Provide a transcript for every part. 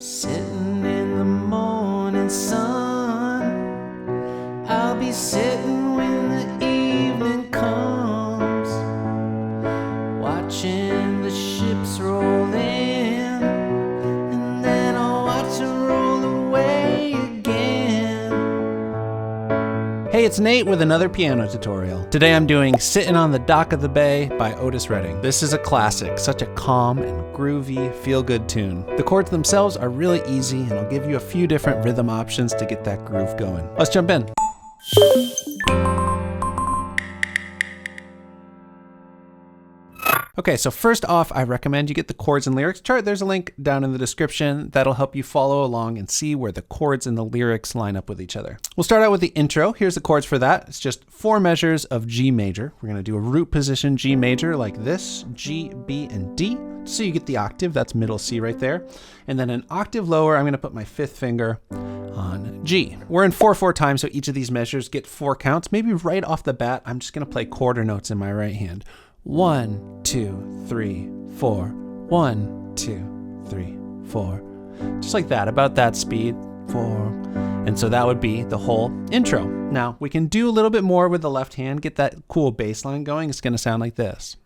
Sitting in the morning sun, I'll be sitting when the evening comes, watching the ships roll in, and then I'll watch them roll away again. Hey, it's Nate with another piano tutorial. Today I'm doing Sittin' on the Dock of the Bay by Otis Redding. This is a classic, such a calm and groovy, feel-good tune. The chords themselves are really easy, and I'll give you a few different rhythm options to get that groove going. Let's jump in. Okay, so first off, I recommend you get the chords and lyrics chart. There's a link down in the description that'll help you follow along and see where the chords and the lyrics line up with each other. We'll start out with the intro. Here's the chords for that. It's just 4 measures of G major. We're gonna do a root position G major like this, G, B, and D. So you get the octave, that's middle C right there. And then an octave lower, I'm gonna put my 5th finger on G. We're in 4/4 time, so each of these measures get 4 counts. Maybe right off the bat, I'm just gonna play quarter notes in my right hand. 1, 2, 3, 4. 1, 2, 3, 4. Just like that, about that speed. 4. And so that would be the whole intro. Now we can do a little bit more with the left hand, get that cool bass line going. It's gonna sound like this.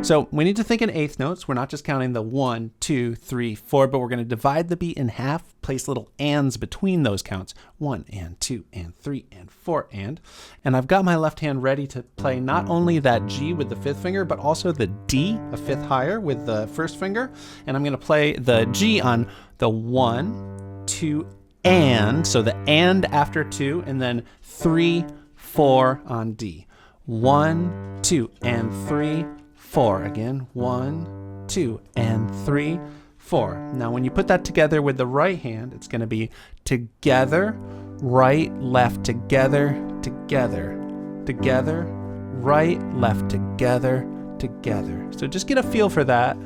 So we need to think in eighth notes. We're not just counting the 1, 2, 3, 4, but we're going to divide the beat in half, place little ands between those counts. 1 and 2 and 3 and 4 and I've got my left hand ready to play not only that G with the 5th finger, but also the D, a 5th higher with the 1st finger. And I'm going to play the G on the 1, 2, and, so the and after 2, and then 3, 4 on D. 1, 2, and 3, 4. Again, 1, 2, and 3, 4. Now, when you put that together with the right hand, it's going to be together, right, left, together, together, together, right, left, together, together. So just get a feel for that.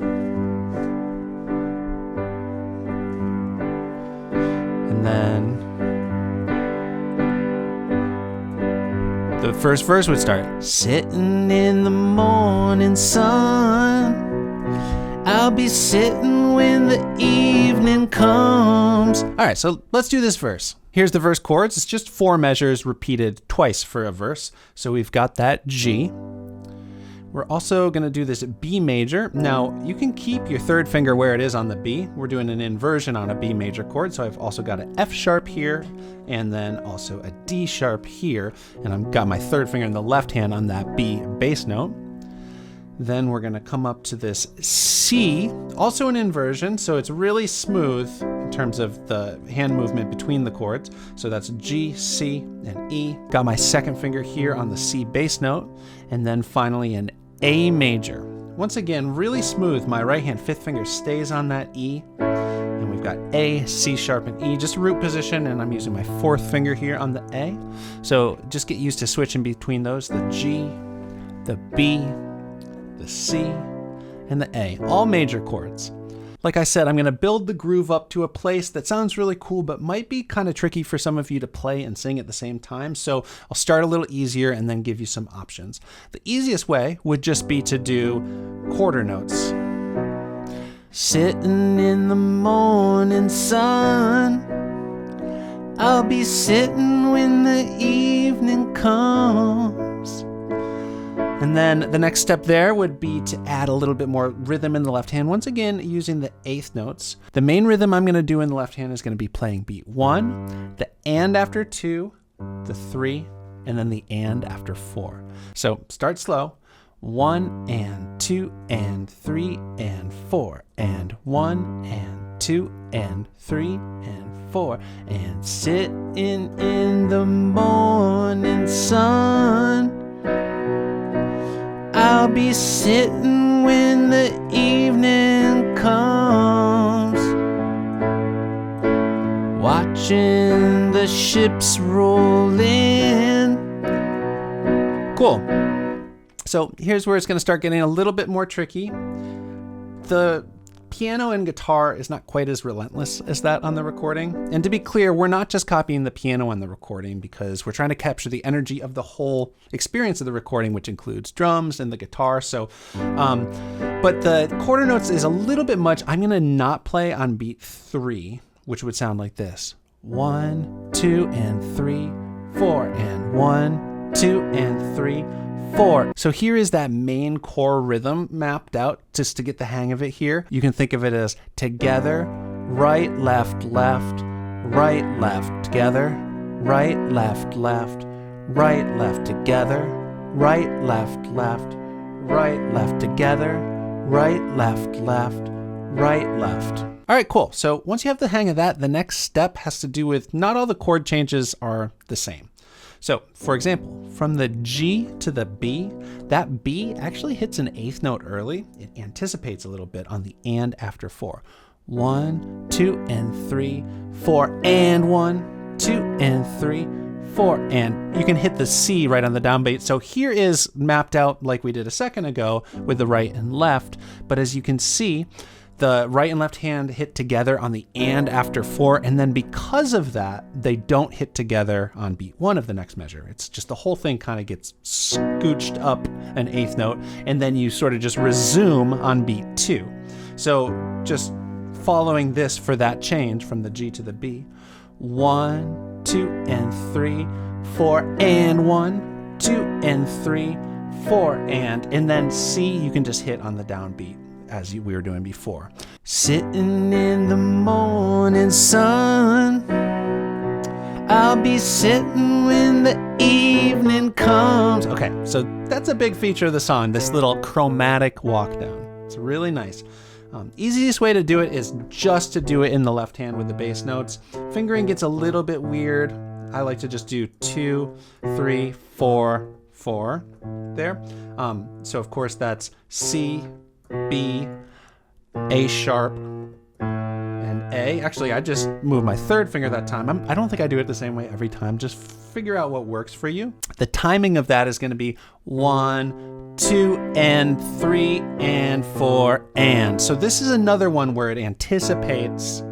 And then the first verse would start, sitting in the morning sun, I'll be sitting when the evening comes. All right, so let's do this verse. Here's the verse chords. It's just 4 measures repeated twice for a verse. So we've got that G. We're also gonna do this B major. Now, you can keep your 3rd finger where it is on the B. We're doing an inversion on a B major chord, so I've also got an F sharp here, and then also a D sharp here, and I've got my 3rd finger in the left hand on that B bass note. Then we're gonna come up to this C, also an inversion, so it's really smooth in terms of the hand movement between the chords. So that's G, C, and E. Got my 2nd finger here on the C bass note, and then finally an A major. Once again, really smooth. My right hand 5th finger stays on that E, and we've got A, C sharp, and E, just root position, and I'm using my 4th finger here on the A. So just get used to switching between those, the G, the B, the C, and the A, all major chords. Like I said, I'm gonna build the groove up to a place that sounds really cool, but might be kind of tricky for some of you to play and sing at the same time. So I'll start a little easier and then give you some options. The easiest way would just be to do quarter notes. Sitting in the morning sun, I'll be sitting when the evening comes. And then the next step there would be to add a little bit more rhythm in the left hand. Once again, using the 8th notes. The main rhythm I'm gonna do in the left hand is gonna be playing beat 1, the and after 2, the 3, and then the and after 4. So start slow. 1 and 2 and 3 and 4 and 1 and 2 and 3 and 4 and sitting in the morning sun, I'll be sitting when the evening comes, watching the ships roll in. Cool. So here's where it's going to start getting a little bit more tricky. The piano and guitar is not quite as relentless as that on the recording. And to be clear, we're not just copying the piano on the recording because we're trying to capture the energy of the whole experience of the recording, which includes drums and the guitar. So, but the quarter notes is a little bit much. I'm gonna not play on beat 3, which would sound like this. 1, 2, and 3, 4, and 1, 2, and 3, 4. So here is that main core rhythm mapped out just to get the hang of it here. You can think of it as together, right, left, left, right, left, together, right, left, left, right, left, together, right, left, left, right, left, together, right, left, left, right, left. All right, cool. So once you have the hang of that, the next step has to do with not all the chord changes are the same. So, for example, from the G to the B, that B actually hits an 8th note early. It anticipates a little bit on the and after 4. 1, 2, and 3, 4, and 1, 2, and 3, 4, and you can hit the C right on the downbeat. So here is mapped out like we did a second ago with the right and left, but as you can see, the right and left hand hit together on the and after 4, and then because of that, they don't hit together on beat 1 of the next measure. It's just the whole thing kind of gets scooched up an 8th note, and then you sort of just resume on beat 2. So just following this for that change from the G to the B. 1, 2, and 3, 4, and 1, 2, and 3, 4, and then C you can just hit on the downbeat as we were doing before. Sitting in the morning sun, I'll be sitting when the evening comes. Okay, so that's a big feature of the song, this little chromatic walk down. It's really nice. Easiest way to do it is just to do it in the left hand with the bass notes. Fingering gets a little bit weird. I like to just do 2, 3, 4, 4 there. So of course that's C, B, A sharp, and A. Actually, I just moved my 3rd finger that time. I don't think I do it the same way every time. Just figure out what works for you. The timing of that is going to be 1, 2, and 3, and 4, and. So this is another one where it anticipates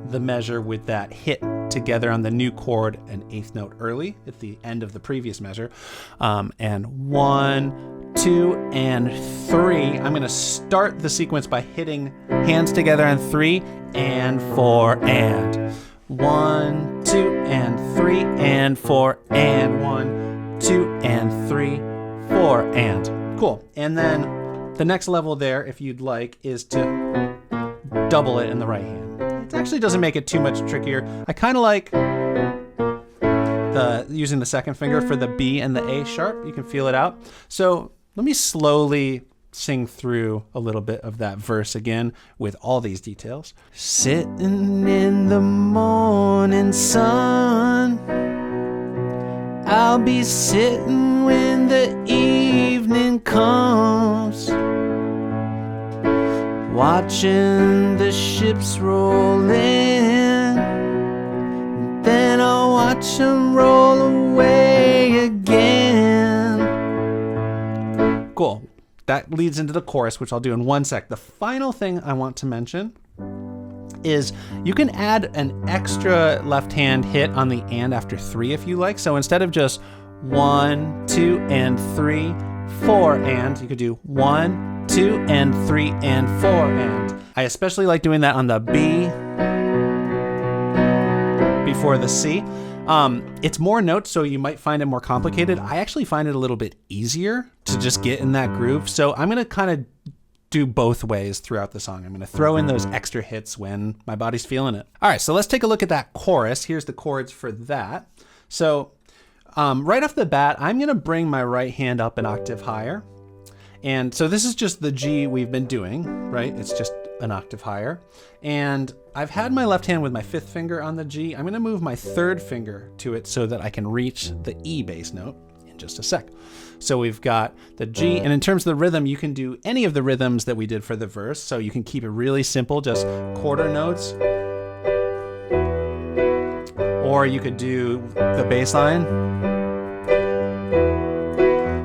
the measure with that hit together on the new chord, an 8th note early at the end of the previous measure. And 1, 2, and 3. I'm going to start the sequence by hitting hands together on 3 and 4 and 1, 2, and 3 and 4 and 1, 2, and 3, 4 and. Cool. And then the next level there, if you'd like, is to double it in the right hand. It actually doesn't make it too much trickier. I kind of like using the 2nd finger for the B and the A sharp. You can feel it out. So let me slowly sing through a little bit of that verse again with all these details. Sitting in the morning sun, I'll be sitting when the evening comes, watching the ships roll in, then I'll watch them roll away again. Cool. That leads into the chorus, which I'll do in one sec. The final thing I want to mention is you can add an extra left hand hit on the and after 3 if you like. So instead of just 1, 2, and 3, 4, and you could do 1, 2, and 3, and 4, and. I especially like doing that on the B before the C. It's more notes, so you might find it more complicated. I actually find it a little bit easier to just get in that groove. So I'm going to kind of do both ways throughout the song. I'm going to throw in those extra hits when my body's feeling it. All right, so let's take a look at that chorus. Here's the chords for that. So right off the bat, I'm going to bring my right hand up an octave higher. And so this is just the G we've been doing, right? It's just an octave higher. And I've had my left hand with my 5th finger on the G. I'm going to move my 3rd finger to it so that I can reach the E bass note in just a sec. So we've got the G, and in terms of the rhythm, you can do any of the rhythms that we did for the verse. So you can keep it really simple, just quarter notes. Or you could do the bass line.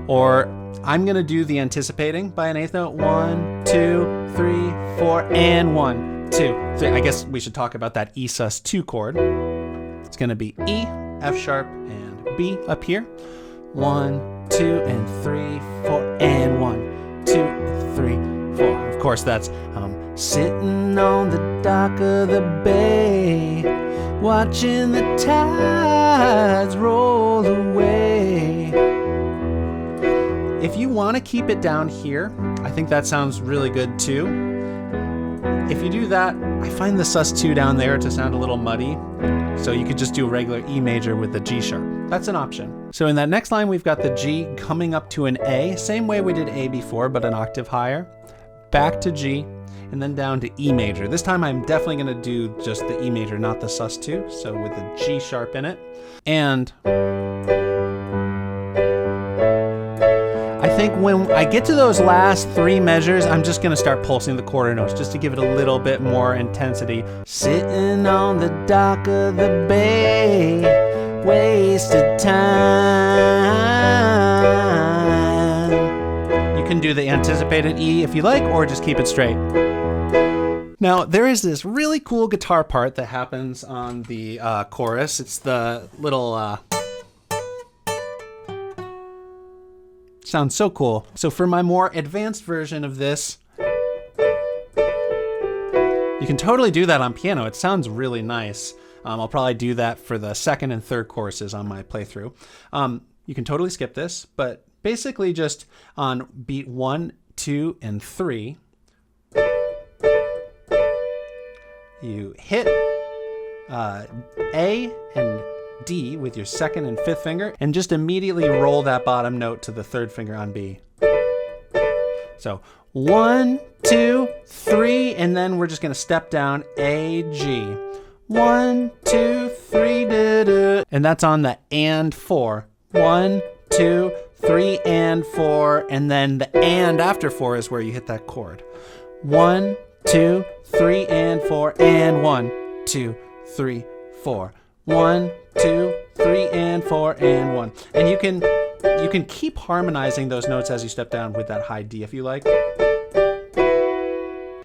Or I'm going to do the anticipating by an 8th note. 1, 2, 3, 4, and 1, 2, 3. I guess we should talk about that E sus2 chord. It's going to be E, F sharp, and B up here. 1, 2, and 3, 4, and 1, 2, 3, 4. Of course, that's sitting on the dock of the bay, watching the tides roll away. If you want to keep it down here, I think that sounds really good too. If you do that, I find the sus2 down there to sound a little muddy, so you could just do a regular E major with the G sharp. That's an option. So in that next line, we've got the G coming up to an A, same way we did A before, but an octave higher, back to G, and then down to E major. This time I'm definitely going to do just the E major, not the sus2, so with the G sharp in it. And I think when I get to those last 3 measures, I'm just going to start pulsing the quarter notes just to give it a little bit more intensity. Sitting on the dock of the bay, wasted time. You can do the anticipated E if you like, or just keep it straight. Now, there is this really cool guitar part that happens on the chorus. It's the little... sounds so cool. So for my more advanced version of this, you can totally do that on piano. It sounds really nice. I'll probably do that for the second and third choruses on my playthrough. You can totally skip this, but basically just on beat 1, 2, and 3, you hit A and D with your second and fifth finger, and just immediately roll that bottom note to the third finger on B. So 1, 2, 3, and then we're just going to step down A, G. 1, 2, 3, da, da. And that's on the and 4. 1, 2, 3, and 4, and then the and after 4 is where you hit that chord. 1, 2, 3, and 4, and 1, 2, 3, 4. 1, 2, 3, and 4, and 1. And you can keep harmonizing those notes as you step down with that high D if you like.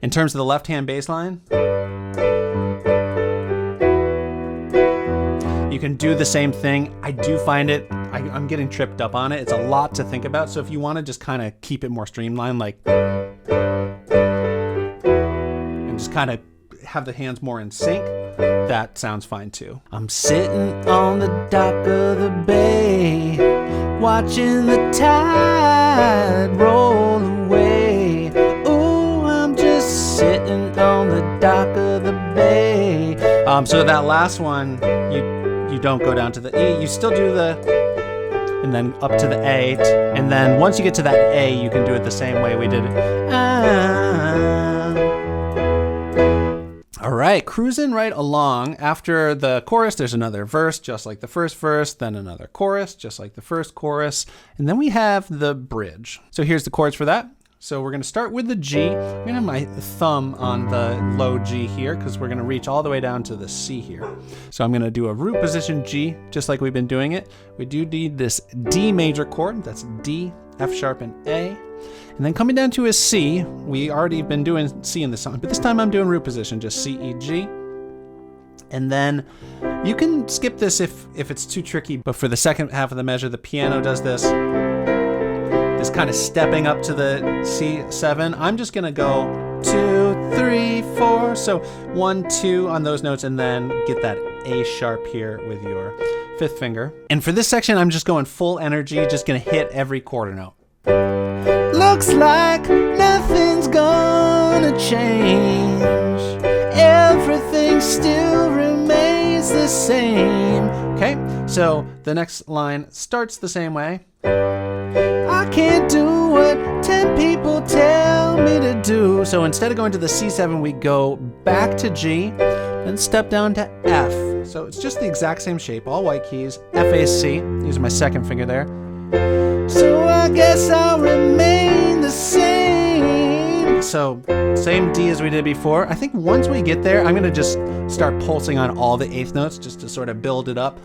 In terms of the left-hand bass line, you can do the same thing. I do find it, I'm getting tripped up on it. It's a lot to think about. So if you want to just kind of keep it more streamlined, like, and just kind of have the hands more in sync, that sounds fine too. I'm sitting on the dock of the bay, watching the tide roll away. Ooh, I'm just sitting on the dock of the bay. So that last one, you don't go down to the E, you still do the, and then up to the A, and then once you get to that A, you can do it the same way we did it. All right, cruising right along. After the chorus, there's another verse, just like the first verse, then another chorus, just like the first chorus, and then we have the bridge. So here's the chords for that. So we're going to start with the G. I'm going to have my thumb on the low G here because we're going to reach all the way down to the C here. So I'm going to do a root position G, just like we've been doing it. We do need this D major chord. That's D, F sharp, and A. And then coming down to a C, we already been doing C in the song, but this time I'm doing root position, just C, E, G. And then you can skip this if it's too tricky, but for the second half of the measure, the piano does this kind of stepping up to the C7. I'm just gonna go 2, 3, 4. So 1, 2 on those notes, and then get that A sharp here with your fifth finger. And for this section, I'm just going full energy, just gonna hit every quarter note. Looks like nothing's gonna change. Everything still remains the same. Okay, so the next line starts the same way. I can't do what 10 people tell me to do. So instead of going to the C7, we go back to G and step down to F. So it's just the exact same shape, all white keys, F, A, C, using my second finger there. So I guess I'll remain the same. So same D as we did before. I think once we get there, I'm gonna just start pulsing on all the eighth notes just to sort of build it up.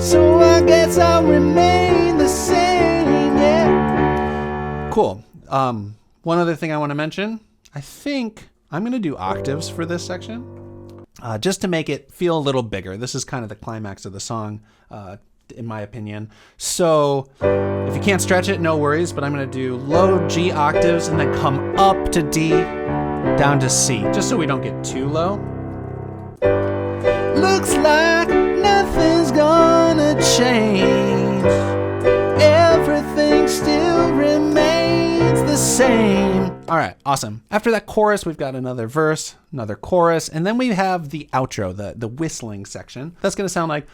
So I guess I'll remain the same, yeah. Cool. One other thing I want to mention. I think I'm going to do octaves for this section, just to make it feel a little bigger. This is kind of the climax of the song, in my opinion. So if you can't stretch it, no worries, but I'm going to do low G octaves and then come up to D, down to C, just so we don't get too low. Looks like nothing's gonna change. Everything still remains the same. All right, awesome. After that chorus, we've got another verse, another chorus, and then we have the outro, the whistling section. That's gonna sound like...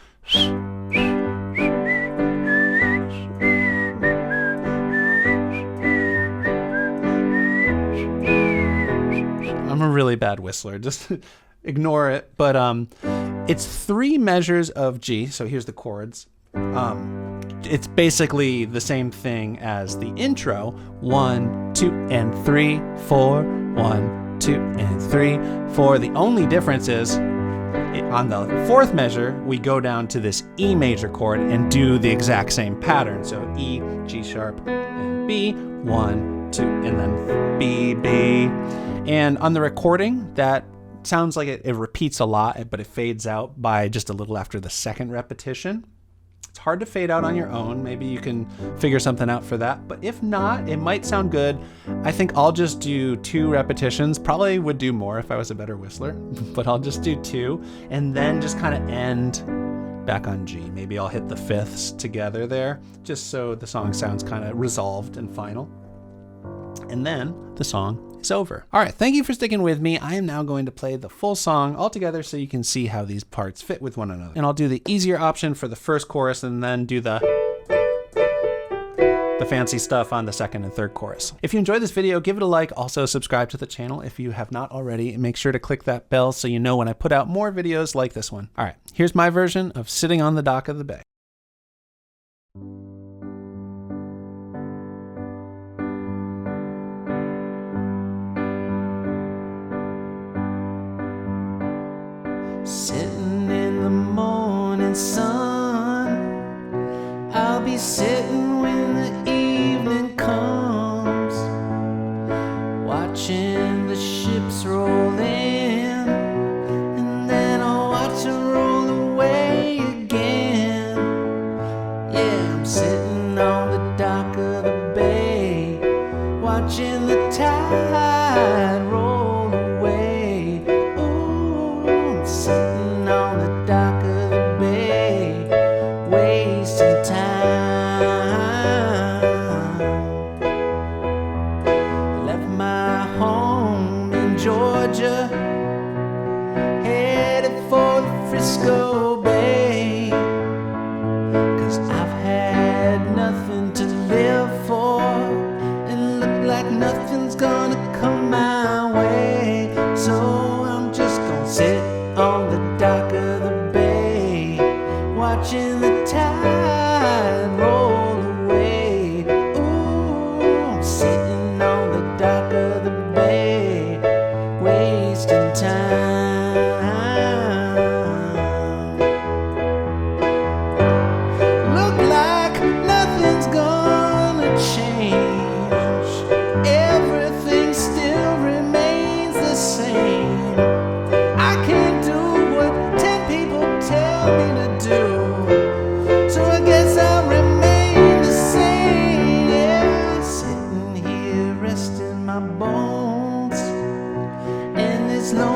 I'm a really bad whistler, just ignore it. But it's 3 measures of G, so here's the chords. It's basically the same thing as the intro. 1, 2, and 3, 4. 1, 2, and 3, 4. The only difference is on the 4th measure, we go down to this E major chord and do the exact same pattern. So E, G sharp, and B, 1, 2, and then B, B. And on the recording, that sounds like it repeats a lot, but it fades out by just a little after the 2nd repetition. It's hard to fade out on your own. Maybe you can figure something out for that. But if not, it might sound good. I think I'll just do 2 repetitions. Probably would do more if I was a better whistler, but I'll just do 2 and then just kind of end back on G. Maybe I'll hit the 5ths together there, just so the song sounds kind of resolved and final. And then the song is over. All right, thank you for sticking with me. I am now going to play the full song all together so you can see how these parts fit with one another. And I'll do the easier option for the first chorus and then do the fancy stuff on the 2nd and 3rd chorus. If you enjoyed this video, give it a like. Also subscribe to the channel if you have not already, and make sure to click that bell so you know when I put out more videos like this one. All right, here's my version of Sitting on the Dock of the Bay. Sitting in the morning sun, I'll be sitting when the evening comes, watching the ships roll in, and then I'll watch them roll away again. Yeah, I'm sitting on the dock of the bay, watching the tide roll away. Sitting on the dock of the bay, wasting time. Left my home in Georgia, headed for the Frisco Bay, 'cause I've had nothing to live for, and look like nothing's gonna come my way. So I'm just gonna sit on the dock of the bay, watching the tide roll away. Ooh, I'm sitting on the dock of the bay, wasting time. Look like nothing's gonna change. Everything still remains the same. I can't do what 10 people tell me to do, so I guess I'll remain the same. Yeah, sitting here resting my bones in this lonely